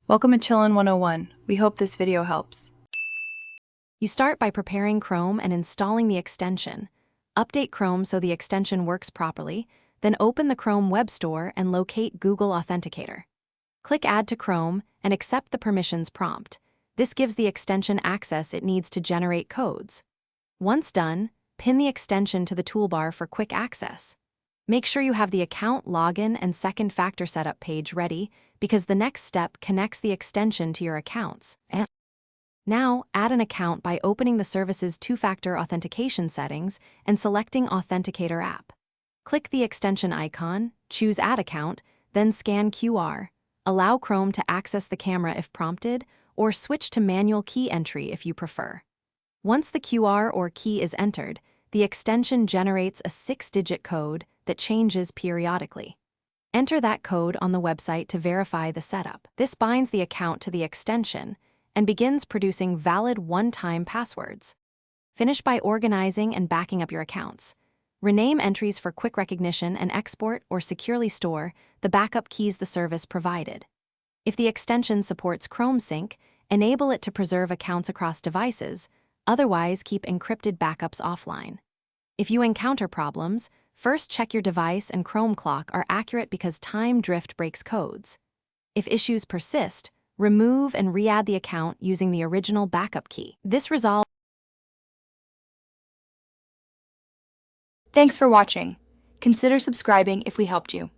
Welcome to Chillin' 101. We hope this video helps. You start by preparing Chrome and installing the extension. Update Chrome so the extension works properly, then open the Chrome Web Store and locate Google Authenticator. Click Add to Chrome and accept the permissions prompt. This gives the extension access it needs to generate codes. Once done, pin the extension to the toolbar for quick access. Make sure you have the account, login, and second factor setup page ready because the next step connects the extension to your accounts. Now, add an account by opening the service's two-factor authentication settings and selecting Authenticator app. Click the extension icon, choose Add Account, then scan QR. Allow Chrome to access the camera if prompted, or switch to manual key entry if you prefer. Once the QR or key is entered, the extension generates a 6-digit code that changes periodically. Enter that code on the website to verify the setup. This binds the account to the extension and begins producing valid one-time passwords. Finish by organizing and backing up your accounts. Rename entries for quick recognition and export or securely store the backup keys the service provided. If the extension supports Chrome Sync, enable it to preserve accounts across devices, otherwise keep encrypted backups offline. If you encounter problems, first check your device and Chrome clock are accurate because time drift breaks codes. If issues persist, remove and re-add the account using the original backup key. This resolves. Thanks for watching. Consider subscribing if we helped you.